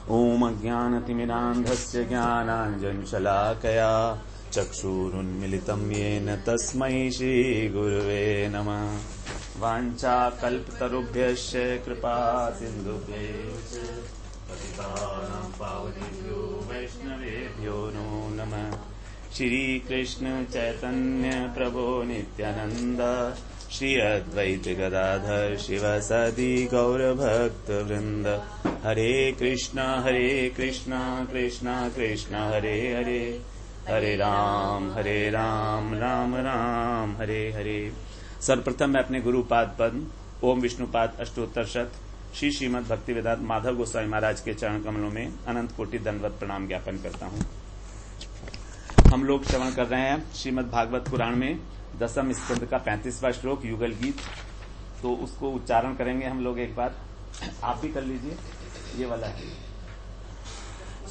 ओम अज्ञानतिमिरान्धस्य ज्ञानाञ्जनशलाकया चक्षुरुन्मिलितं येन तस्मै श्रीगुरुवे नमः। वाञ्छाकल्पतरुभ्यश्च कृपा सिन्धुभ्यश्च पतितानां पावनेभ्यो वैष्णवेभ्यो नमो नमः। श्रीकृष्ण चैतन्य प्रभो नित्यानंद श्री अद्वैत गदाधर शिवसदि गौरभक्तवृंद। हरे कृष्णा कृष्ण कृष्ण हरे हरे, हरे राम राम राम हरे हरे। सर्वप्रथम मैं अपने गुरुपाद पद्म ओम विष्णुपाद अष्टोत्तर शत श्री श्रीमद भक्ति वेदांत माधव गोस्वामी महाराज के चरण कमलों में अनंत कोटि दंडवत प्रणाम ज्ञापन करता हूँ। हम लोग श्रवण कर रहे हैं श्रीमद भागवत पुराण में दसम स्कंद का 35वां श्लोक युगल गीत। तो उसको उच्चारण करेंगे हम लोग एक बार, आप भी कर लीजिए। ये वाला है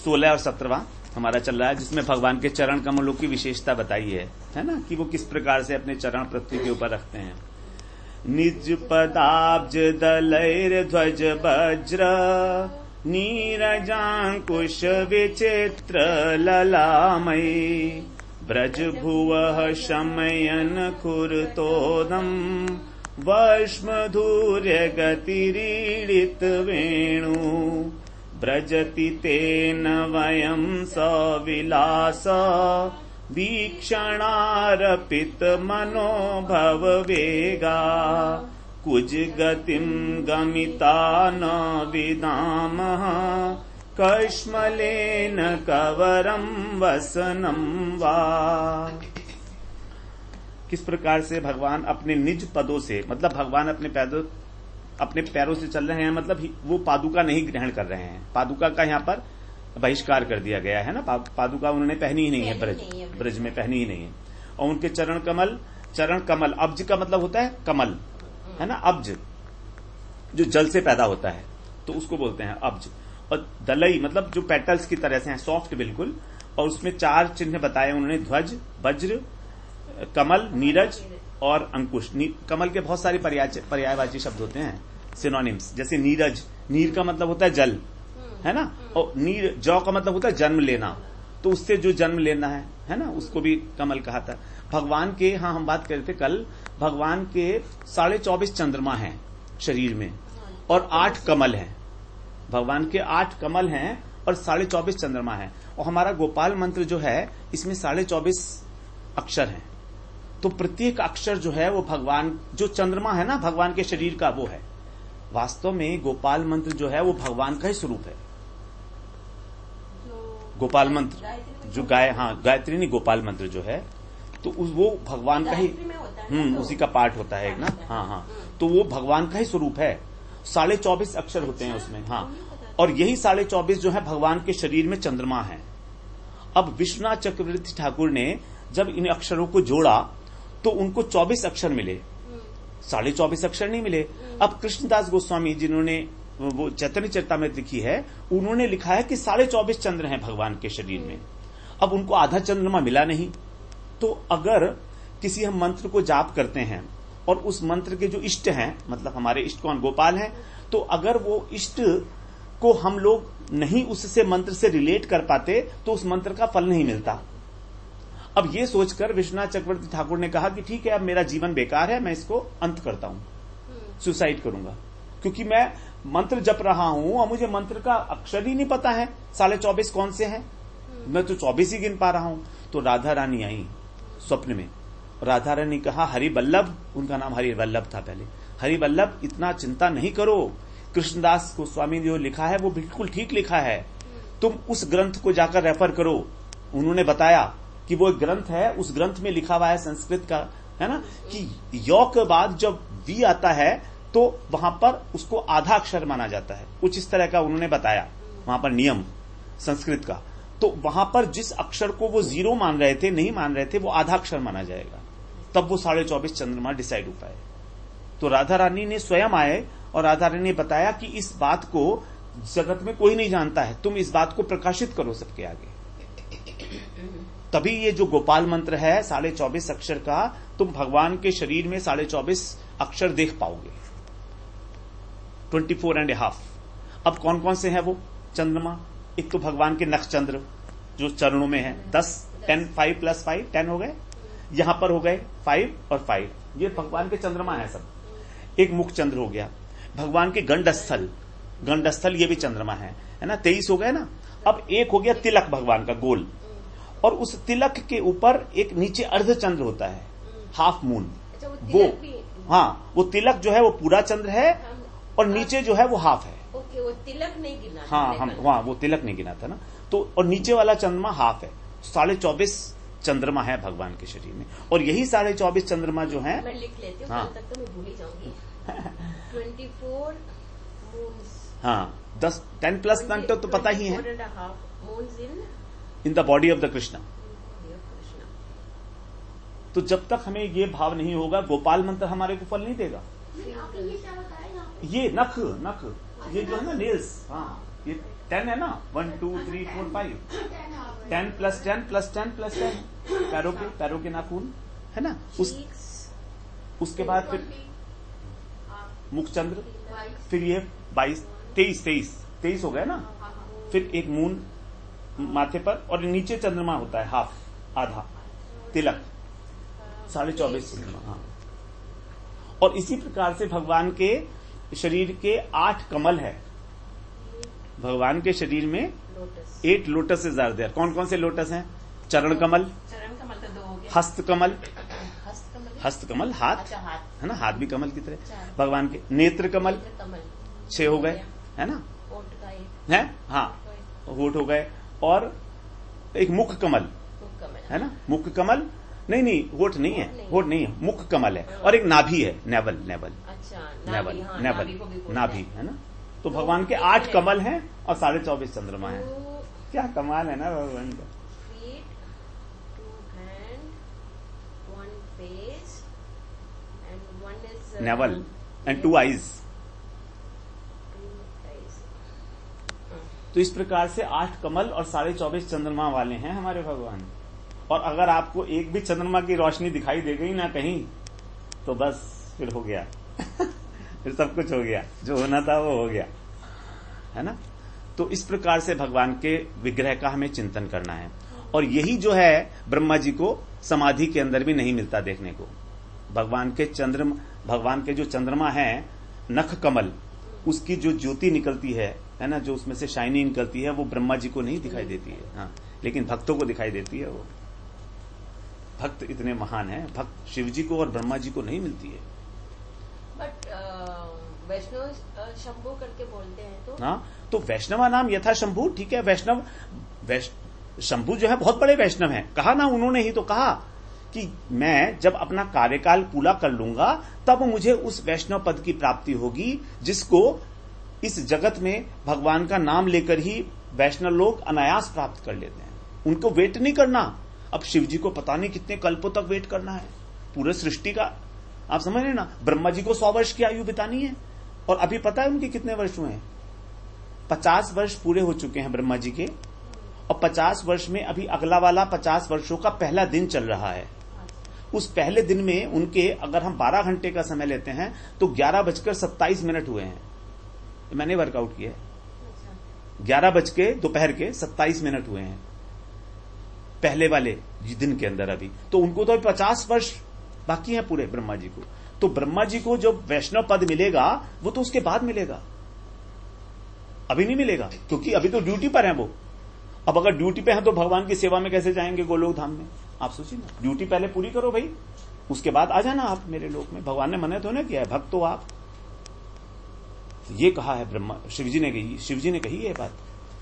16 और 17वां हमारा चल रहा है, जिसमें भगवान के चरण कमलों की विशेषता बताई है ना, कि वो किस प्रकार से अपने चरण पृथ्वी के ऊपर रखते हैं। निज पदाब्ज दलैर ध्वज वज्र नीरजांकुश विचित्र ललामयी ब्रज भुवः शमयन कुरुतोदम वश्मधूर्य गतिरीडित वेणु ब्रजति तेन वयं सविलास वीक्षणारपित मनोभव वेगा कुज गतिम गमिता न विदामः कश्मलेन कवरम वसनम वा। किस प्रकार से भगवान अपने निज पदों से, मतलब भगवान अपने पैरों से चल रहे हैं, मतलब वो पादुका नहीं ग्रहण कर रहे हैं। पादुका का यहाँ पर बहिष्कार कर दिया गया है ना, पादुका उन्होंने पहनी ही नहीं है, ब्रज में पहनी ही नहीं है। और उनके चरण कमल अब्ज का मतलब होता है कमल, है ना, अब्ज जो जल से पैदा होता है तो उसको बोलते हैं अब्ज। और दलई मतलब जो पेटल्स की तरह से हैं, सॉफ्ट बिल्कुल। और उसमें 4 चिन्ह बताए उन्होंने, ध्वज, वज्र, कमल, नीरज और अंकुश। कमल के बहुत सारे पर्यायवाची शब्द होते हैं, सिनोनिम्स। जैसे नीरज, नीर का मतलब होता है जल, है ना, और नीर जौ का मतलब होता है जन्म लेना, तो उससे जो जन्म लेना है ना, उसको भी कमल कहा था। भगवान के, हाँ हम बात कर रहे थे कल, भगवान के 24.5 चंद्रमा हैं शरीर में और 8 कमल हैं। भगवान के 8 कमल हैं और 24.5 चंद्रमा हैं। और हमारा गोपाल मंत्र जो है इसमें 24.5 अक्षर हैं। तो प्रत्येक अक्षर जो है वो भगवान, जो चंद्रमा है ना भगवान के शरीर का, वो है। वास्तव में गोपाल मंत्र जो है वो भगवान का ही स्वरूप है। गोपाल मंत्र जो गायत्री नहीं, गोपाल मंत्र जो है तो वो भगवान का ही, उसी का पार्ट होता है एक ना, हाँ, तो वो भगवान का ही स्वरूप है। 24.5 अक्षर होते हैं उसमें, हाँ। और यही 24.5 जो है भगवान के शरीर में चंद्रमा है। अब विश्वनाथ चक्रवर्ती ठाकुर ने जब इन अक्षरों को जोड़ा तो उनको 24 अक्षर मिले, 24.5 अक्षर नहीं मिले। अब कृष्णदास गोस्वामी जिन्होंने वो चैतन्य चरितामृत लिखी है, उन्होंने लिखा है कि 24.5 चंद्र हैं भगवान के शरीर में। अब उनको आधा चंद्रमा मिला नहीं। तो अगर किसी हम मंत्र को जाप करते हैं और उस मंत्र के जो इष्ट हैं, मतलब हमारे इष्ट कौन, गोपाल हैं, तो अगर वो इष्ट को हम लोग नहीं उससे मंत्र से रिलेट कर पाते तो उस मंत्र का फल नहीं मिलता। अब ये सोचकर विश्वनाथ चक्रवर्ती ठाकुर ने कहा कि ठीक है, अब मेरा जीवन बेकार है, मैं इसको अंत करता हूं, सुसाइड करूंगा, क्योंकि मैं मंत्र जप रहा हूं और मुझे मंत्र का अक्षर ही नहीं पता है 24.5 कौन से हैं, मैं तो 24 ही गिन पा रहा हूं। तो राधा रानी आई स्वप्न में। राधा रानी कहा, हरि वल्लभ, उनका नाम हरि वल्लभ था पहले, हरि वल्लभ इतना चिंता नहीं करो, कृष्णदास गोस्वामी जो लिखा है वो बिल्कुल ठीक लिखा है, तुम उस ग्रंथ को जाकर रेफर करो। उन्होंने बताया कि वो एक ग्रंथ है, उस ग्रंथ में लिखा हुआ है संस्कृत का, है ना, कि यौ के बाद जब वी आता है तो वहां पर उसको आधा अक्षर माना जाता है। कुछ इस तरह का उन्होंने बताया वहां पर नियम संस्कृत का। तो वहां पर जिस अक्षर को वो 0 मान रहे थे, नहीं मान रहे थे, वो आधा अक्षर माना जाएगा, तब वो 24.5 चंद्रमा डिसाइड हो पाए। तो राधा रानी ने स्वयं आए और राधा रानी ने बताया कि इस बात को जगत में कोई नहीं जानता है, तुम इस बात को प्रकाशित करो सबके आगे। तभी ये जो गोपाल मंत्र है 24.5 अक्षर का, तुम भगवान के शरीर में 24.5 अक्षर देख पाओगे, 24.5। अब कौन कौन से हैं वो चंद्रमा, एक तो भगवान के नखचंद्र जो चरणों में है 10, 10, 5 + 5 10 हो गए, यहां पर हो गए 5 और 5, ये भगवान के चंद्रमा है सब। एक मुख चंद्र हो गया, भगवान के गंडस्थल, गंडस्थल ये भी चंद्रमा है ना, 23 हो गए ना। अब एक हो गया तिलक भगवान का गोल, और उस तिलक के ऊपर एक नीचे अर्धचंद्र होता है, हाफ मून, वो हाँ, वो तिलक जो है वो पूरा चंद्र है और नीचे जो है वो हाफ है। ओके, वो तिलक नहीं गिना, हाँ हम वहाँ वो तिलक नहीं गिना था ना, तो और नीचे वाला चंद्रमा हाफ है। 24.5 चंद्रमा है भगवान के शरीर में, और यही 24.5 चंद्रमा जो है, मैं लिख लेती हूँ, हाँ। कल तक तो मैं भूल ही जाऊंगी। 24 मून्स, हाँ 10 10 + 1 तो पता ही है, 24.5 moons in the body of the Krishna. तो जब तक हमें ये भाव नहीं होगा, गोपाल मंत्र हमारे को फल नहीं देगा। ये नख नख ये जो है ना नेल्स, हाँ ये 10 है ना, 1 2 3 4 5, 10 + 10 + 10 + 10 पैरों के नाखून है ना, उसके बाद फिर मुखचंद्र, फिर ये 22 23 हो गए ना, फिर एक मून माथे पर, और नीचे चंद्रमा होता है हाफ, आधा तिलक, 24.5 चंद्रमा। हाँ, और इसी प्रकार से भगवान के शरीर के 8 कमल है। भगवान के शरीर में 8 लोटस से ज्यादा। कौन कौन से लोटस हैं? चरण कमल, तो 2 हो गए, हस्त कमल हाथ, अच्छा, हाथ है ना, हाथ भी कमल की तरह। भगवान के नेत्र कमल 6 हो गए, है ना, ओठ का एक है, हाँ होठ हो गए, और एक मुख कमल है ना, मुख कमल नहीं होठ नहीं है, होठ नहीं है, मुख कमल है, और एक नाभि है, नेवल, अच्छा, नाभि है ना। तो भगवान के 8 कमल हैं और 24.5 चंद्रमा है। क्या कमाल है ना भगवान का। feet, 2 hand, 1 face, and 1 is naval and 2 eyes. 2 eyes. तो इस प्रकार से 8 कमल और 24.5 चंद्रमा वाले हैं हमारे भगवान। और अगर आपको एक भी चंद्रमा की रोशनी दिखाई दे गई ना कहीं, तो बस फिर हो गया फिर सब कुछ हो गया, जो होना था वो हो गया, है ना। तो इस प्रकार से भगवान के विग्रह का हमें चिंतन करना है, और यही जो है ब्रह्मा जी को समाधि के अंदर भी नहीं मिलता देखने को। भगवान के जो चंद्रमा है नख कमल, उसकी जो ज्योति निकलती है ना, जो उसमें से शाइनिंग निकलती है, वो ब्रह्मा जी को नहीं दिखाई देती है, हाँ, लेकिन भक्तों को दिखाई देती है। वो भक्त इतने महान हैं, भक्त शिव जी को और ब्रह्मा जी को नहीं मिलती है। बट वैष्णव शंभू करके बोलते हैं, तो हाँ, तो वैष्णवा नाम यथा शंभू, ठीक है। शंभू जो है बहुत बड़े वैष्णव हैं। कहा ना, उन्होंने ही तो कहा कि मैं जब अपना कार्यकाल पूरा कर लूंगा तब मुझे उस वैष्णव पद की प्राप्ति होगी, जिसको इस जगत में भगवान का नाम लेकर ही वैष्णव लोग अनायास प्राप्त कर लेते हैं। उनको वेट नहीं करना। अब शिव जी को पता नहीं कितने कल्पों तक वेट करना है, पूरे सृष्टि का। आप समझ रहे ना, ब्रह्मा जी को 100 वर्ष की आयु बितानी है, और अभी पता है उनके कितने वर्ष हुए हैं? 50 वर्ष पूरे हो चुके हैं ब्रह्मा जी के, और 50 वर्ष में अभी अगला वाला 50 वर्षों का पहला दिन चल रहा है। उस पहले दिन में उनके, अगर हम 12 घंटे का समय लेते हैं तो 11:27 हुए हैं। मैंने वर्कआउट किया है, 11 दोपहर के 27 मिनट हुए हैं पहले वाले दिन के अंदर अभी। तो उनको तो 50 वर्ष बाकी है पूरे ब्रह्मा जी को। तो ब्रह्मा जी को जो वैष्णव पद मिलेगा वो तो उसके बाद मिलेगा, अभी नहीं मिलेगा, क्योंकि अभी तो ड्यूटी पर है वो। अब अगर ड्यूटी पे हैं तो भगवान की सेवा में कैसे जाएंगे गोलोक धाम में? आप सोचिए ना, ड्यूटी पहले पूरी करो भाई, उसके बाद आ जाना आप मेरे लोक में। भगवान ने मना तो ना किया है, भक्त तो आप। ये कहा है ब्रह्मा, शिव जी ने कही है बात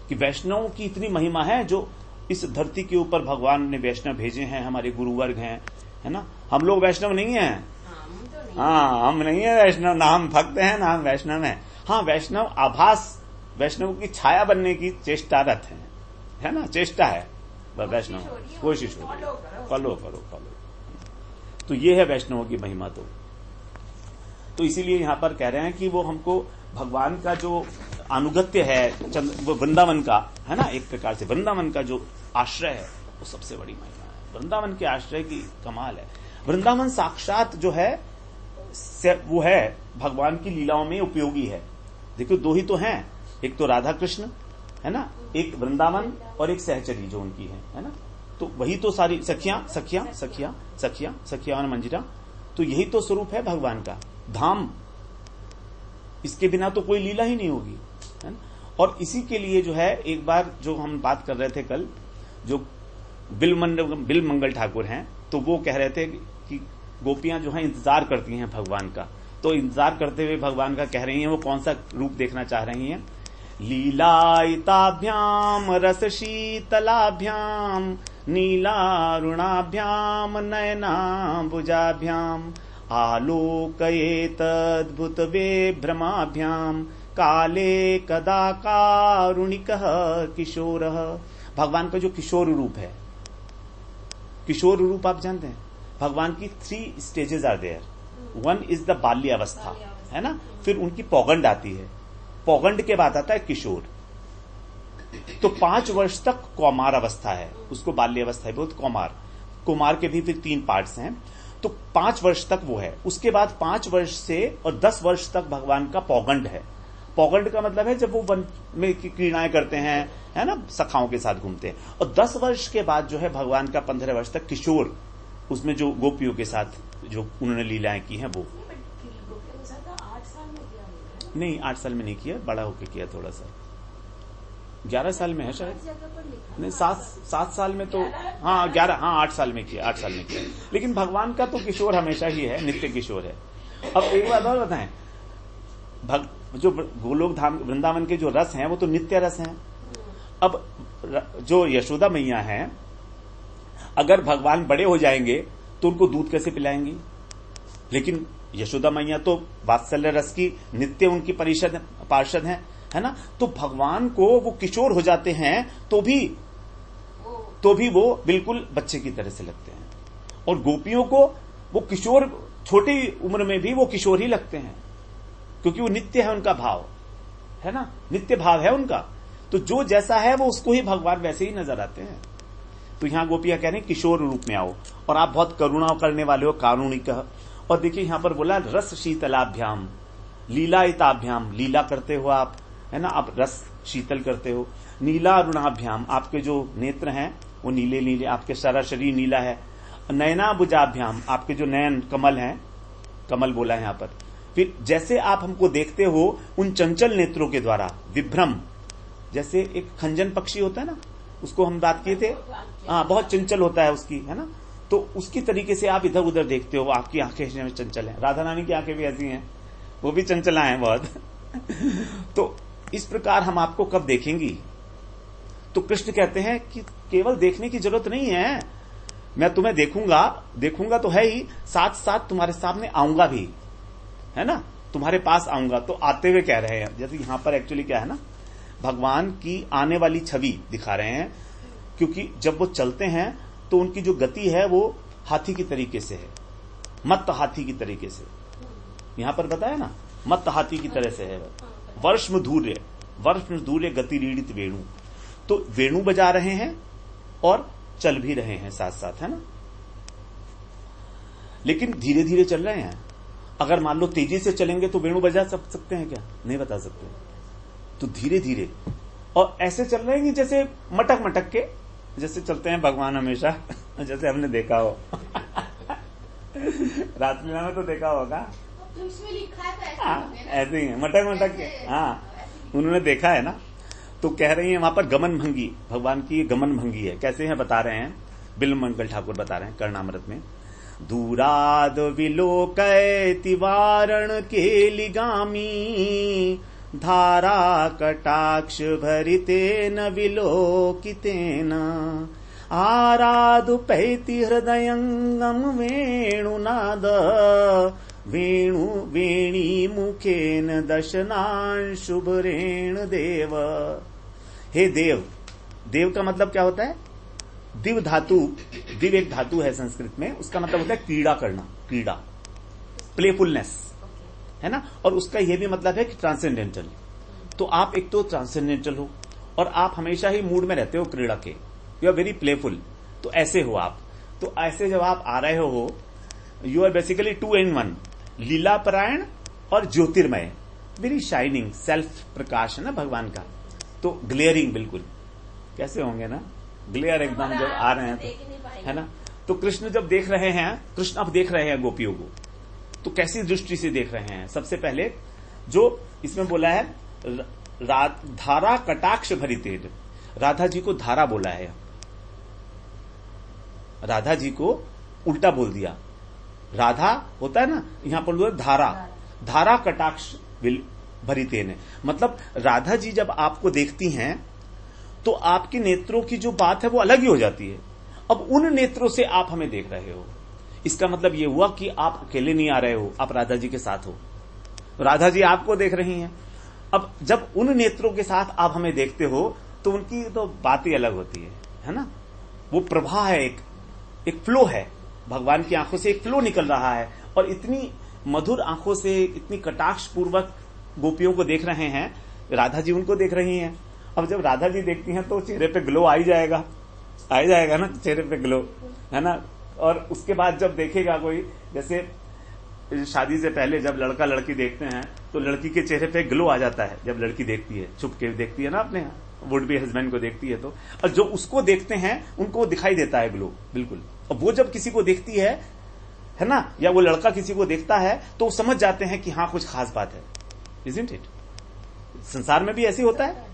कि वैष्णव की इतनी महिमा है, जो इस धरती के ऊपर भगवान ने वैष्णव भेजे हैं, हमारे गुरुवर्ग हैं, है ना। हम लोग वैष्णव नहीं है, हाँ हम नहीं है वैष्णव, ना हम भक्त हैं ना हम वैष्णव हैं। हाँ, वैष्णव आभास, वैष्णव की छाया बनने की चेष्टारत है ना, चेष्टा है वैष्णव, कोशिश हो, फॉलो करो। तो ये है वैष्णवों की महिमा। तो इसीलिए यहां पर कह रहे हैं कि वो हमको भगवान का जो अनुगत्य है, वो वृंदावन का है ना, एक प्रकार से वृंदावन का जो आश्रय है वो सबसे बड़ी महिमा है। वृंदावन के आश्रय की कमाल है। वृंदावन साक्षात जो है वो है भगवान की लीलाओं में उपयोगी है। देखो, 2 ही तो हैं, एक तो राधा कृष्ण है ना, एक वृंदावन और एक सहचरी जो उनकी है ना। तो वही तो सारी सखिया और मंजिरा, तो यही तो स्वरूप है भगवान का धाम। इसके बिना तो कोई लीला ही नहीं होगी, है ना। और इसी के लिए जो है, एक बार जो हम बात कर रहे थे कल, जो बिल मंगल ठाकुर हैं, तो वो कह रहे थे कि गोपियां जो हैं इंतजार करती हैं भगवान का। तो इंतजार करते हुए भगवान का कह रही हैं वो कौन सा रूप देखना चाह रही हैं। लीलायिताभ्याम रस शीतलाभ्याम नीलारुणाभ्याम नयनाम्बुजाभ्याम आलोकयेतद्भुत विभ्रमाभ्याम काले कदा कारुणिकः किशोरः। भगवान का जो किशोर रूप है, किशोर रूप आप जानते हैं, भगवान की 3 stages are there. 1 is the बाल्य अवस्था, है ना, फिर उनकी पौगंड आती है, पौगंड के बाद आता है किशोर। तो 5 वर्ष तक कौमार अवस्था है, उसको बाल्य अवस्था है, बहुत कुमार के भी फिर 3 पार्ट्स हैं। तो 5 वर्ष तक वो है। उसके बाद 5 वर्ष से और 10 वर्ष तक भगवान का पौगंड है। पौगंड का मतलब है जब वो वन में क्रीड़ाएं करते हैं, है ना, सखाओं के साथ घूमते हैं। और 10 वर्ष के बाद जो है भगवान का 15 वर्ष तक किशोर, उसमें जो गोपियों के साथ जो उन्होंने लीलाएं की हैं वो। नहीं, 8 साल में नहीं किया, बड़ा होके किया थोड़ा सा, 11 साल में है शायद, नहीं 7 साल में तो, हाँ 11, हाँ 8 साल में किया, 8 साल में किया। लेकिन भगवान का तो किशोर हमेशा ही है, नित्य किशोर है। अब एक बात और बताएं, जो गोलोक धाम वृंदावन के जो रस हैं वो तो नित्य रस हैं। अब जो यशोदा मैया हैं, अगर भगवान बड़े हो जाएंगे तो उनको दूध कैसे पिलाएंगी? लेकिन यशोदा मैया तो वात्सल्य रस की नित्य उनकी पार्षद हैं, है ना। तो भगवान को वो किशोर हो जाते हैं तो भी वो बिल्कुल बच्चे की तरह से लगते हैं। और गोपियों को वो किशोर, छोटी उम्र में भी वो किशोर ही लगते हैं, क्योंकि वो नित्य है, उनका भाव है ना, नित्य भाव है उनका। तो जो जैसा है वो उसको ही भगवान वैसे ही नजर आते हैं। तो यहां गोपियां कह रहे हैं किशोर रूप में आओ, और आप बहुत करुणा करने वाले हो, कारुणिक। और देखिए यहां पर बोला रस शीतलाभ्याम लीलायिताभ्याम, लीला करते हो आप, है ना, आप रस शीतल करते हो। नीलारुणाभ्याम, आपके जो नेत्र हैं वो नीले नीले, आपके सारा शरीर नीला है। नयनाबुजाभ्याम, आपके जो नयन कमल हैं, कमल बोला है यहां पर। फिर जैसे आप हमको देखते हो उन चंचल नेत्रों के द्वारा, विभ्रम, जैसे एक खंजन पक्षी होता है ना, उसको हम बात किए थे, हाँ बहुत चंचल होता है उसकी, है ना। तो उसकी तरीके से आप इधर उधर देखते हो, आपकी आंखें चंचल हैं। राधा रानी की आंखें भी ऐसी हैं, वो भी चंचला हैं बहुत। तो इस प्रकार हम आपको कब देखेंगी? तो कृष्ण कहते हैं कि केवल देखने की जरूरत नहीं है, मैं तुम्हें देखूंगा तो है ही, साथ साथ तुम्हारे सामने आऊंगा भी, है ना, तुम्हारे पास आऊंगा। तो आते हुए कह रहे हैं, जैसे यहां पर एक्चुअली क्या है ना, भगवान की आने वाली छवि दिखा रहे हैं, क्योंकि जब वो चलते हैं तो उनकी जो गति है वो हाथी की तरीके से है, मत्त हाथी की तरीके से। यहां पर बताया ना, मत्त हाथी की तरह से है। वर्ष्म धूर्य गति रीडित वेणु, तो वेणु बजा रहे हैं और चल भी रहे हैं साथ साथ, है ना। लेकिन धीरे धीरे चल रहे हैं। अगर मान लो तेजी से चलेंगे तो वेणु बजा सकते हैं क्या? नहीं बता सकते। तो धीरे धीरे, और ऐसे चल रहे हैं जैसे मटक मटक के, जैसे चलते हैं भगवान हमेशा, जैसे हमने देखा हो। रासलीला में तो देखा होगा, लिखा है तो ऐसे ही है, मटक मटक के, हाँ उन्होंने देखा है ना। तो कह रही है वहां पर गमन भंगी, भगवान की गमन भंगी है। कैसे है बता रहे हैं, बिल मंगल ठाकुर बता रहे हैं कर्णामृत में। दूराद विलोकयति वारण के लिगामी धारा कटाक्ष भरितेन विलोकितेन आराधु पैति हृदयंगम वेणुनाद वेणी मुखेन दशनान शुभरेण देव। हे देव, देव का मतलब क्या होता है? दिव धातु, दिव एक धातु है संस्कृत में, उसका मतलब होता है क्रीड़ा करना, क्रीड़ा, प्लेफुलनेस, है ना। और उसका यह भी मतलब है कि ट्रांसेंडेंटल। तो आप एक तो ट्रांसेंडेंटल हो और आप हमेशा ही मूड में रहते हो क्रीड़ा के, यू आर वेरी प्लेफुल। तो ऐसे हो आप। तो ऐसे जब आप आ रहे हो, यू आर बेसिकली 2 in 1, लीला परायण और ज्योतिर्मय, वेरी शाइनिंग, सेल्फ प्रकाश है ना भगवान का। तो ग्लेयरिंग बिल्कुल कैसे होंगे ना, ग्लेयर एकदम जब आ रहे हैं देख ही नहीं तो, पाएंगे। है ना। तो कृष्ण जब देख रहे हैं, कृष्ण अब देख रहे हैं गोपियों को, तो कैसी दृष्टि से देख रहे हैं? सबसे पहले जो इसमें बोला है धारा कटाक्ष भरितेन, राधा जी को धारा बोला है, राधा जी को उल्टा बोल दिया। राधा होता है ना, यहां पर बोला धारा, धारा कटाक्ष भरितेन है, मतलब राधा जी जब आपको देखती हैं तो आपके नेत्रों की जो बात है वो अलग ही हो जाती है। अब उन नेत्रों से आप हमें देख रहे हो, इसका मतलब ये हुआ कि आप अकेले नहीं आ रहे हो, आप राधा जी के साथ हो, राधा जी आपको देख रही हैं। अब जब उन नेत्रों के साथ आप हमें देखते हो तो उनकी तो बात ही अलग होती है ना। वो प्रवाह है, एक फ्लो है, भगवान की आंखों से एक फ्लो निकल रहा है, और इतनी मधुर आंखों से इतनी कटाक्ष पूर्वक गोपियों को देख रहे हैं, राधा जी उनको देख रही हैं। अब जब राधा जी देखती हैं तो चेहरे पे ग्लो आ ही जाएगा ना, चेहरे पे ग्लो, है ना। और उसके बाद जब देखेगा कोई, जैसे शादी से पहले जब लड़का लड़की देखते हैं तो लड़की के चेहरे पे ग्लो आ जाता है, जब लड़की देखती है, छुप के देखती है ना अपने वुड बी हस्बैंड को देखती है तो, और जो उसको देखते हैं उनको दिखाई देता है ग्लो बिल्कुल। और वो जब किसी को देखती है ना, या वो लड़का किसी को देखता है तो समझ जाते हैं कि हाँ कुछ खास बात है, इजंट इट? संसार में भी ऐसे होता है।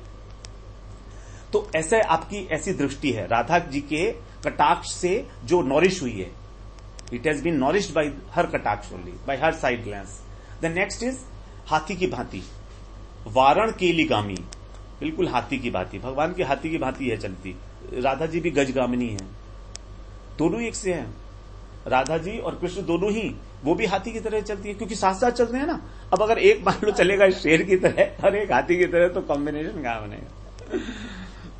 तो ऐसे आपकी ऐसी दृष्टि है राधा जी के कटाक्ष से जो नॉरिश हुई है, it has been nourished by her कटाक्ष only, by her side glance. The next is हाथी की भांति, वारण केलिगामी, बिल्कुल हाथी की भांति, भगवान की हाथी की भांति है चलती। राधा जी भी गजगामिनी है, दोनों एक से हैं, राधा जी और कृष्ण दोनों ही, वो भी हाथी की तरह चलती है क्योंकि साथ साथ चलते हैं ना। अब अगर एक मान लो चलेगा शेर की तरह और एक हाथी की तरह तो कॉम्बिनेशन कहां बनेगा।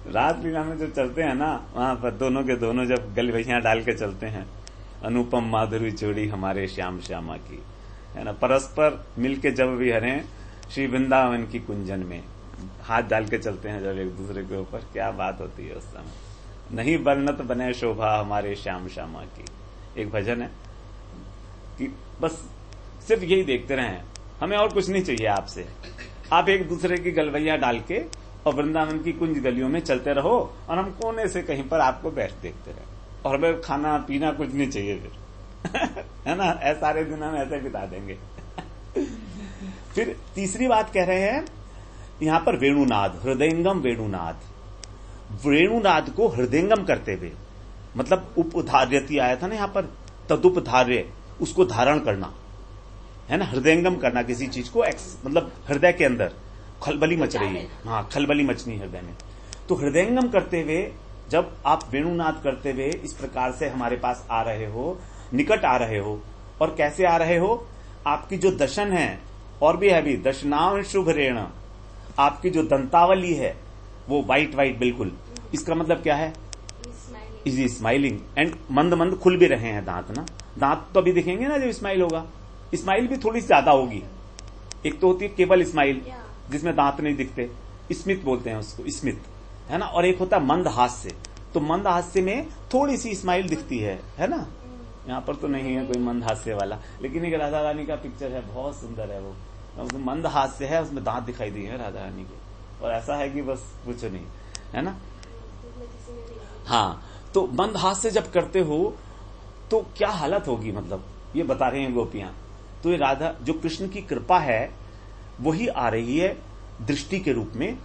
रासलीला में जो चलते हैं ना, वहां पर दोनों के दोनों जब गलवैया डाल के चलते हैं, अनुपम माधुरी चूड़ी हमारे श्याम श्यामा की, है ना, परस्पर मिलके जब भी हरें श्री वृंदावन की कुंजन में, हाथ डाल के चलते हैं जब एक दूसरे के ऊपर, क्या बात होती है उस समय। नहीं वर्णत बने शोभा हमारे श्याम श्यामा की, एक भजन है कि बस सिर्फ यही देखते रहें, हमें और कुछ नहीं चाहिए आपसे, आप एक दूसरे की गलवैया डाल के और वृंदावन की कुंज गलियों में चलते रहो, और हम कोने से कहीं पर आपको बैठ देखते रहे, और हमें खाना पीना कुछ नहीं चाहिए फिर है ना, ऐसे सारे दिन हम ऐसे बिता देंगे। फिर तीसरी बात कह रहे हैं यहां पर वेणुनाद, हृदयंगम वेणुनाद, वेणुनाद को हृदयंगम करते हुए, मतलब उपधार्यति आया था ना यहां पर, तदुपधार्य, उसको धारण करना है ना, हृदयंगम करना किसी चीज को, मतलब हृदय के अंदर खलबली मच रही है, हाँ खलबली मचनी हृदय में, तो हृदयंगम करते हुए जब आप वेणुनाद करते हुए इस प्रकार से हमारे पास आ रहे हो, निकट आ रहे हो, और कैसे आ रहे हो, आपकी जो दशन है और भी है भी, दशनाम शुभ रेण, आपकी जो दंतावली है वो व्हाइट व्हाइट बिल्कुल, इसका मतलब क्या है, इज स्माइलिंग, एंड मंद मंद खुल भी रहे हैं दांत ना, दांत तो अभी दिखेंगे ना जब स्माइल होगा, स्माइल भी थोड़ी ज्यादा होगी, एक तो होती है केवल स्माइल जिसमें दांत नहीं दिखते, स्मित बोलते हैं उसको, स्मित, है ना, और एक होता है मंद हास्य, तो मंद हास्य में थोड़ी सी स्माइल दिखती है ना, यहाँ पर तो नहीं है कोई मंद हास्य वाला, लेकिन एक राधा रानी का पिक्चर है, बहुत सुंदर है वो, उसमें मंद हास्य है, उसमें दांत दिखाई दिए हैं राधा रानी के, और ऐसा है कि बस कुछ नहीं, है ना। हाँ, तो मंद हास्य जब करते हो तो क्या हालत होगी, मतलब ये बता रहे हैं गोपियां। तो ये राधा, जो कृष्ण की कृपा है वही आ रही है दृष्टि के रूप में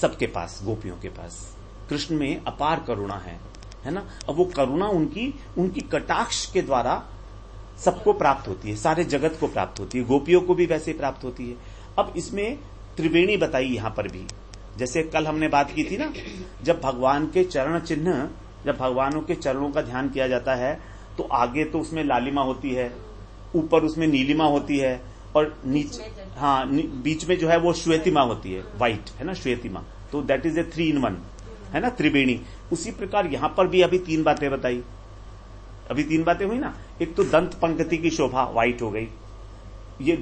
सबके पास, गोपियों के पास। कृष्ण में अपार करुणा है ना। अब वो करुणा उनकी कटाक्ष के द्वारा सबको प्राप्त होती है, सारे जगत को प्राप्त होती है, गोपियों को भी वैसे प्राप्त होती है। अब इसमें त्रिवेणी बताई यहां पर भी, जैसे कल हमने बात की थी ना, जब भगवान के चरण चिन्ह, जब भगवानों के चरणों का ध्यान किया जाता है तो आगे तो उसमें लालिमा होती है, ऊपर उसमें नीलिमा होती है, और नीचे, हाँ, बीच में जो है वो श्वेतिमा होती है, व्हाइट, है ना, श्वेतिमा। तो दैट इज ए 3 in 1, है ना, त्रिवेणी। उसी प्रकार यहां पर भी अभी 3 बातें बताई, अभी 3 बातें हुई ना। एक तो दंत पंक्ति की शोभा व्हाइट हो गई, ये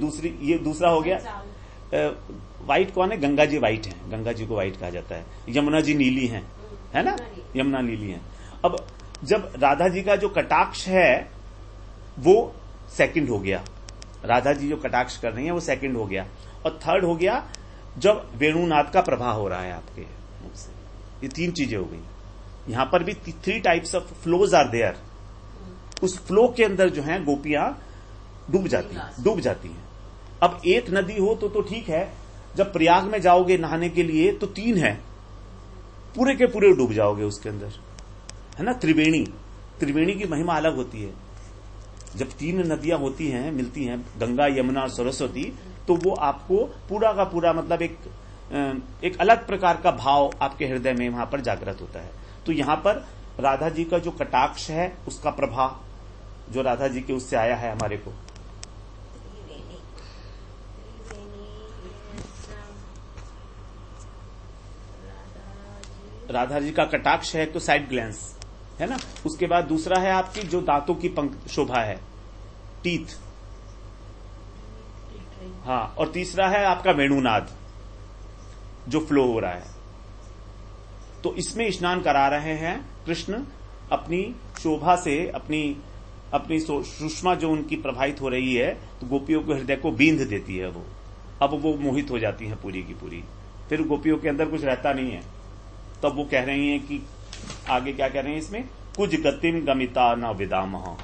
दूसरा हो गया व्हाइट कौन है, गंगा जी व्हाइट है, गंगा जी को व्हाइट कहा जाता है, यमुना जी नीली है ना, यमुना नीली है। अब जब राधा जी का जो कटाक्ष है वो सेकंड हो गया, राधा जी जो कटाक्ष कर रही है वो सेकंड हो गया, और थर्ड हो गया जब वेणुनाद का प्रवाह हो रहा है आपके मुख से। ये 3 चीजें हो गई। यहां पर भी 3 types of flows are there. उस फ्लो के अंदर जो है गोपियां डूब जाती हैं। अब एक नदी हो तो ठीक है, जब प्रयाग में जाओगे नहाने के लिए तो 3 है, पूरे के पूरे डूब जाओगे उसके अंदर, है ना। त्रिवेणी की महिमा अलग होती है। जब 3 नदियां होती हैं, मिलती हैं, गंगा, यमुना और सरस्वती, तो वो आपको पूरा का पूरा मतलब एक अलग प्रकार का भाव आपके हृदय में वहां पर जागृत होता है। तो यहां पर राधा जी का जो कटाक्ष है, उसका प्रभाव जो राधा जी के उससे आया है हमारे को, राधा जी का कटाक्ष है, तो साइड ग्लैंस है ना। उसके बाद दूसरा है आपकी जो दांतों की शोभा है, टीथ, हाँ। और तीसरा है आपका वेणुनाद जो फ्लो हो रहा है। तो इसमें स्नान करा रहे हैं कृष्ण अपनी शोभा से, अपनी सुषमा जो उनकी प्रभावित हो रही है, तो गोपियों के हृदय को बींध देती है वो। अब वो मोहित हो जाती है पूरी की पूरी। फिर गोपियों के अंदर कुछ रहता नहीं है। तब वो कह रही हैं कि आगे क्या कह रहे हैं इसमें, कुछ गतिम गमिता न विदामह।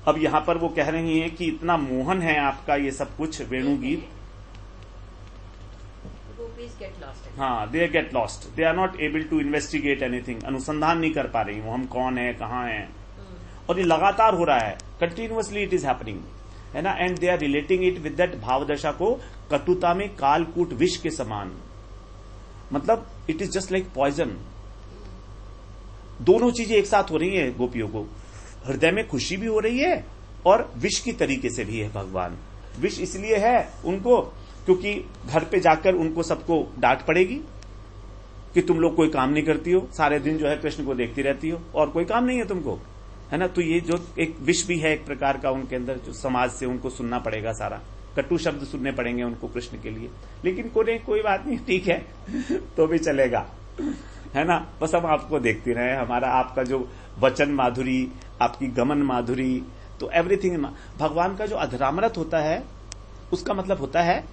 अब यहां पर वो कह रही हैं कि इतना मोहन है आपका ये सब कुछ वेणु गीत। हाँ, they get lost, they are not able to investigate anything. अनुसंधान नहीं कर पा रही वो हम कौन है, कहां है। और ये लगातार हो रहा है, कंटिन्यूअसली इट इज हैपनिंग, है ना। And they are relating it with that भावदशा को कटुता में कालकूट विष के समान। मतलब it is just like poison. दोनों चीजें एक साथ हो रही है गोपियों को, हृदय में खुशी भी हो रही है और विष की तरीके से भी है भगवान। विष इसलिए है उनको क्योंकि घर पे जाकर उनको सबको डांट पड़ेगी कि तुम लोग कोई काम नहीं करती हो, सारे दिन जो है कृष्ण को देखती रहती हो और कोई काम नहीं है तुमको, है ना। तो ये जो एक विष भी है एक प्रकार का उनके अंदर, जो समाज से उनको सुनना पड़ेगा, सारा कटु शब्द सुनने पड़ेंगे उनको कृष्ण के लिए। लेकिन कोई बात नहीं, ठीक है तो भी चलेगा, है ना। बस हम आपको देखते रहे, हमारा आपका जो वचन माधुरी, आपकी गमन माधुरी, तो एवरीथिंग। भगवान का जो अधरामृत होता है उसका मतलब होता है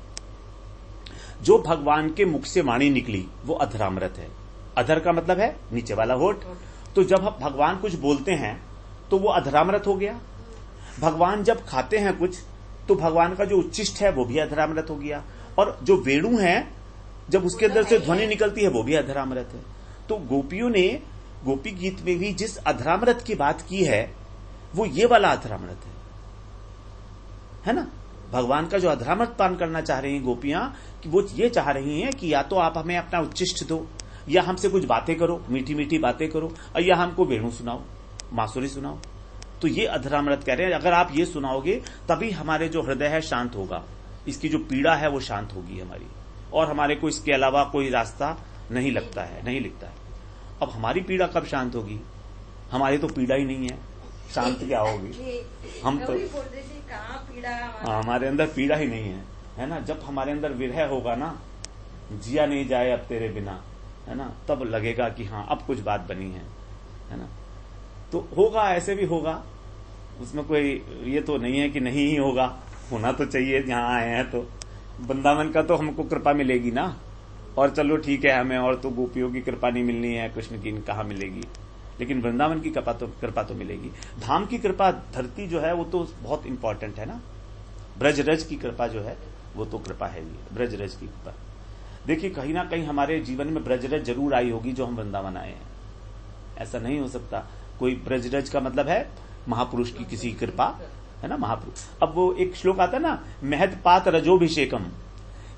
जो भगवान के मुख से वाणी निकली वो अधरामृत है। अधर का मतलब है नीचे वाला होठ। तो जब भगवान कुछ बोलते हैं तो वो अधरामृत हो गया। भगवान जब खाते हैं कुछ तो भगवान का जो उच्चिष्ट है वो भी अधरामृत हो गया। और जो वेणु है जब उसके अंदर से ध्वनि निकलती है वो भी अधरामृत है। तो गोपियों ने गोपी गीत में भी जिस अधरामृत की बात की है वो ये वाला अधरामृत है ना। भगवान का जो अधरामृत पान करना चाह रही हैं गोपियां, कि वो ये चाह रही हैं कि या तो आप हमें अपना उच्चिष्ट दो, या हमसे कुछ बातें करो, मीठी मीठी बातें करो, और या हमको वेणु सुनाओ, बांसुरी सुनाओ। तो ये अधरामृत कह रहे हैं, अगर आप ये सुनाओगे तभी हमारे जो हृदय है शांत होगा, इसकी जो पीड़ा है वो शांत होगी हमारी, और हमारे को इसके अलावा कोई रास्ता नहीं लगता है, नहीं लिखता है। अब हमारी पीड़ा कब शांत होगी? हमारी तो पीड़ा ही नहीं है, शांत क्या होगी? हम तो हमारे अंदर पीड़ा ही नहीं है ना। जब हमारे अंदर विरह होगा ना, जिया नहीं जाए अब तेरे बिना, है ना, तब लगेगा कि हाँ अब कुछ बात बनी है ना। तो होगा, ऐसे भी होगा, उसमें कोई ये तो नहीं है कि नहीं ही होगा, होना तो चाहिए। जहां आए हैं तो वृंदावन का तो हमको कृपा मिलेगी ना। और चलो ठीक है, हमें और तो गोपियों की कृपा नहीं मिलनी है, कृष्ण की कहाँ मिलेगी, लेकिन वृंदावन की कृपा तो मिलेगी। धाम की कृपा, धरती जो है वो तो बहुत इंपॉर्टेंट है ना। ब्रजरज की कृपा जो है वो तो कृपा है ही, ब्रजरज की कृपा। देखिए कहीं ना कहीं हमारे जीवन में ब्रजरज जरूर आई होगी जो हम वृंदावन आए हैं, ऐसा नहीं हो सकता। कोई ब्रजरज का मतलब है महापुरुष की किसी कृपा, है ना, महापुरुष। अब वो एक श्लोक आता है ना, महत्पात रजोभिषेकम,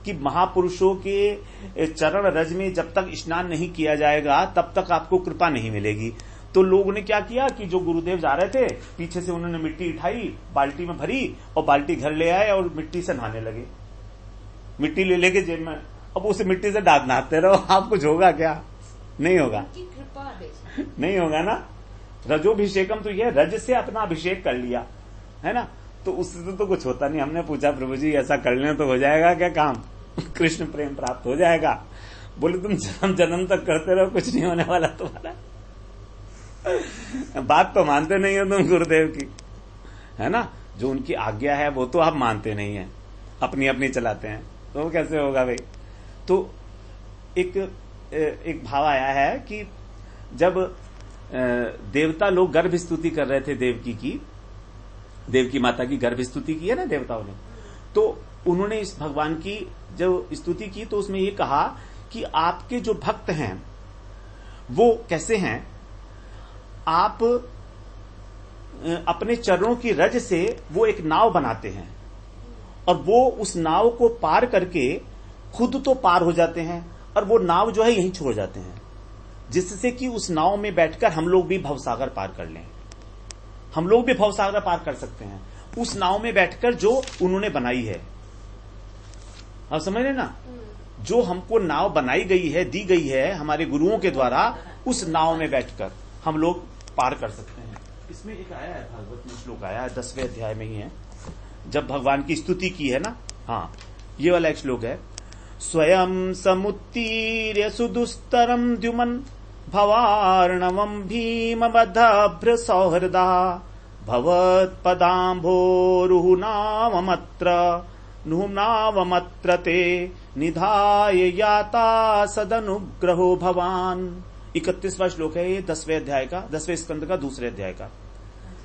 कि महापुरुषों के चरण रज में जब तक स्नान नहीं किया जाएगा तब तक आपको कृपा नहीं मिलेगी। तो लोगों ने क्या किया कि जो गुरुदेव जा रहे थे पीछे से उन्होंने मिट्टी उठाई, बाल्टी में भरी और बाल्टी घर ले आए और मिट्टी से नहाने लगे, मिट्टी ले लेके जेब में। अब उस मिट्टी से दांत नहाते रहो, आप कुछ होगा क्या? नहीं होगा, नहीं होगा ना। रजोभिषेकम तो यह रज से अपना अभिषेक कर लिया, है ना। तो उससे तो कुछ होता नहीं। हमने पूछा प्रभु जी ऐसा कर लें तो हो जाएगा क्या काम? कृष्ण प्रेम प्राप्त हो जाएगा? बोले तुम जन्म जन्म तक करते रहो, कुछ नहीं होने वाला तुम्हारा। बात तो मानते नहीं हो तुम गुरुदेव की, है ना। जो उनकी आज्ञा है वो तो आप मानते नहीं है, अपनी अपनी चलाते हैं, तो वो कैसे होगा भाई। तो एक भाव आया है कि जब देवता लोग गर्भ स्तुति कर रहे थे देवकी माता की गर्भ स्तुति की है ना देवताओं ने, तो उन्होंने इस भगवान की जब स्तुति की तो उसमें ये कहा कि आपके जो भक्त हैं वो कैसे हैं, आप अपने चरणों की रज से वो एक नाव बनाते हैं और वो उस नाव को पार करके खुद तो पार हो जाते हैं और वो नाव जो है यहीं छोड़ जाते हैं, जिससे कि उस नाव में बैठकर हम लोग भी भवसागर पार कर लें। हम लोग भी भवसागर पार कर सकते हैं उस नाव में बैठकर जो उन्होंने बनाई है। आप समझ रहे ना, जो हमको नाव बनाई गई है, दी गई है हमारे गुरुओं के द्वारा, उस नाव में बैठकर हम लोग पार कर सकते हैं। इसमें एक आया है, भागवत में श्लोक आया है, 10वें अध्याय में ही है, जब भगवान की स्तुति की है ना, हाँ ये वाला एक श्लोक है। स्वयं समुत्तीर्य सुदुस्तरम द्युमन भवार्णवम भीमबद्भ्र सौहृदा भवत्पदाम्भोरुहुनावमत्र ते निधाय याता सदनुग्रहो भवान। 31वां श्लोक है ये 10वें अध्याय का, 10वें स्कंद का दूसरे अध्याय का।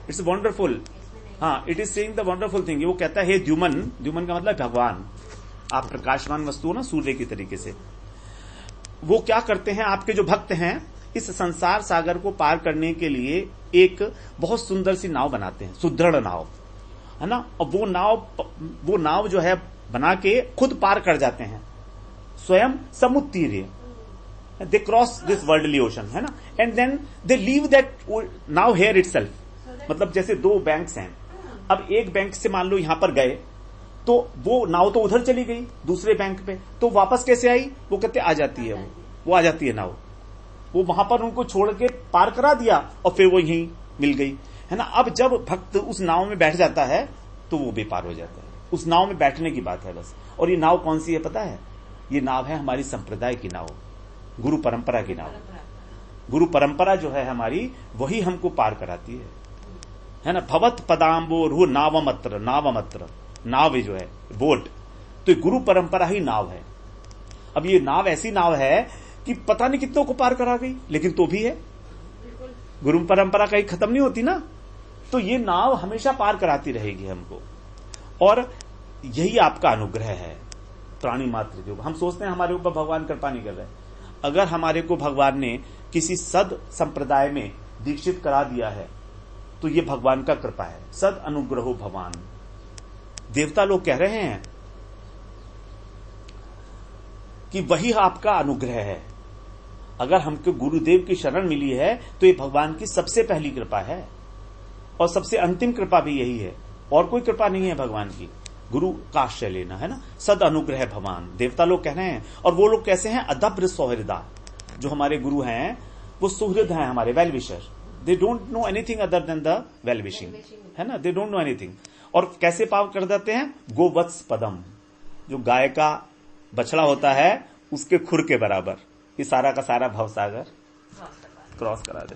इट्स वंडरफुल, हाँ, it is saying the wonderful thing. वो कहता है हे द्युमन, द्युमन का मतलब भगवान, आप प्रकाशमान वस्तु हो ना सूर्य की तरीके से, वो क्या करते हैं, आपके जो भक्त हैं इस संसार सागर को पार करने के लिए एक बहुत सुंदर सी नाव बनाते हैं, सुदृढ़ नाव है ना, और वो नाव जो है बना के खुद पार कर जाते हैं। स्वयं समुत्तीर्य, they cross this worldly ocean है ना, and then they leave that नाव हेयर इटसेल्फ। मतलब जैसे दो बैंक्स हैं, अब एक बैंक से मान लो यहां पर गए तो वो नाव तो उधर चली गई दूसरे बैंक पे, तो वापस कैसे आई, वो कहते आ जाती है, वो आ जाती है नाव, वो वहां पर उनको छोड़ के पार करा दिया और फिर वो यहीं मिल गई है ना। अब जब भक्त उस नाव में बैठ जाता है तो वो भी पार हो जाता है। उस नाव में बैठने की बात है बस। और ये नाव कौन सी है पता है, ये नाव है हमारी संप्रदाय की नाव, गुरु परंपरा की नाव। गुरु परंपरा जो है हमारी, वही हमको पार कराती है ना। भवत पदाम्बो रू नावमत्र, नावमत्र नाव जो है बोट, तो ये गुरु परंपरा ही नाव है। अब ये नाव ऐसी नाव है कि पता नहीं कितनों को पार करा गई, लेकिन तो भी है, गुरु परंपरा कहीं खत्म नहीं होती ना, तो ये नाव हमेशा पार कराती रहेगी हमको। और यही आपका अनुग्रह है प्राणी मात्र के ऊपर। हम सोचते हैं हमारे ऊपर भगवान कृपा नहीं कर रहे, अगर हमारे को भगवान ने किसी सद संप्रदाय में दीक्षित करा दिया है तो ये भगवान का कृपा है। सद अनुग्रहो भगवान, देवता लोग कह रहे हैं कि वही आपका अनुग्रह है। अगर हमको गुरुदेव की शरण मिली है तो ये भगवान की सबसे पहली कृपा है और सबसे अंतिम कृपा भी यही है, और कोई कृपा नहीं है भगवान की। गुरु का आश्रय लेना है ना, सद अनुग्रह भगवान, देवता लोग कह रहे हैं। और वो लोग कैसे हैं, अदभ्र सौहृदा, जो हमारे गुरु हैं वो सुहृद हैं, हमारे well wisher. They don't know anything other than the well wishing है ना, दे डोंट नो एनीथिंग। और कैसे पाव कर देते हैं, गोवत्स पदम, जो गाय का बछड़ा होता है उसके खुर के बराबर ये सारा का सारा भवसागर क्रॉस करा दे।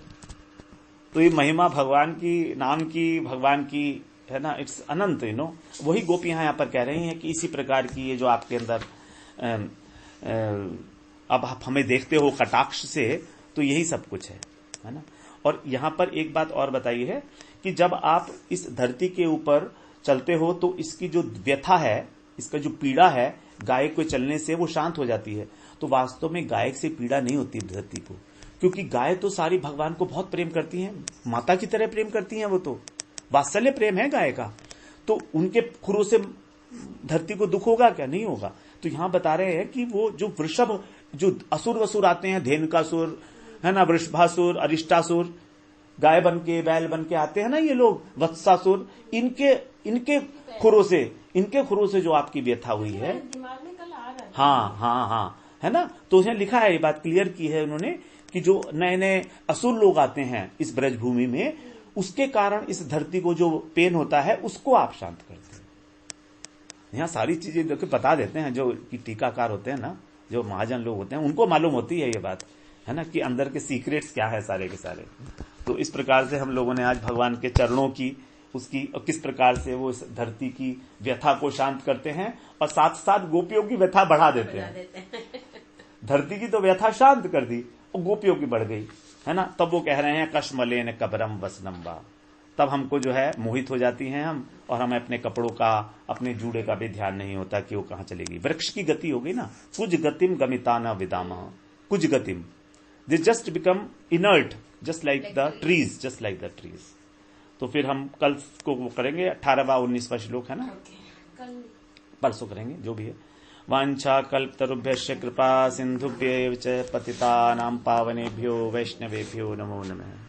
तो ये महिमा भगवान की, नाम की, भगवान की है ना, इट्स अनंत, यू नो। वही गोपियां यहां पर कह रही हैं कि इसी प्रकार की ये जो आपके अंदर अब आप हमें देखते हो कटाक्ष से, तो यही सब कुछ है ना। और यहां पर एक बात और बताई है कि जब आप इस धरती के ऊपर चलते हो तो इसकी जो व्यथा है, इसका जो पीड़ा है, गाय को चलने से वो शांत हो जाती है। तो वास्तव में गाय से पीड़ा नहीं होती धरती को, क्योंकि गाय तो सारी भगवान को बहुत प्रेम करती हैं, माता की तरह प्रेम करती हैं, वो तो वात्सल्य प्रेम है गाय का। तो उनके खुरों से धरती को दुख होगा क्या, नहीं होगा। तो यहां बता रहे हैं कि वो जो वृषभ, जो असुर वसुर आते हैं, धेनुकासुर है ना, वृषभासुर, अरिष्टासुर, गाय बन के, बैल बन के आते हैं ना ये लोग, वत्सासुर, इनके खुरों से जो आपकी व्यथा हुई है, दिमाग में कल आ रहा है। हाँ है ना। तो उसने लिखा है, ये बात क्लियर की है उन्होंने कि जो नए नए असुर लोग आते हैं इस ब्रजभूमि में, उसके कारण इस धरती को जो पेन होता है उसको आप शांत करते हैं। यहाँ सारी चीजें देखो बता देते हैं, जो टीकाकार होते हैं ना, जो महाजन लोग होते हैं, उनको मालूम होती है ये बात है ना, कि अंदर के सीक्रेट्स क्या है सारे के सारे। तो इस प्रकार से हम लोगों ने आज भगवान के चरणों की उसकी किस प्रकार से वो इस धरती की व्यथा को शांत करते हैं और साथ साथ गोपियों की व्यथा बढ़ा देते हैं। धरती की तो व्यथा शांत कर दी और गोपियों की बढ़ गई, है ना। तब वो कह रहे हैं कश्मलेन कबरम वसनम्बा, तब हमको जो है मोहित हो जाती हैं हम, और हमें अपने कपड़ों का, अपने जूड़े का भी ध्यान नहीं होता कि वो कहां चलेगी। वृक्ष की गति हो गई ना, कुछ गतिम गमिता न विदाम, कुछ गतिम, they just become inert just like the trees, just like the trees. तो फिर हम कल को वो करेंगे 18वां 19वां श्लोक, है ना, परसों करेंगे जो भी है। वांछा कल्पतरुभ्यश्च कृपा सिंधुभ्यैव च पतितानां पावनेभ्यो वैष्णवेभ्यो नमो नमः।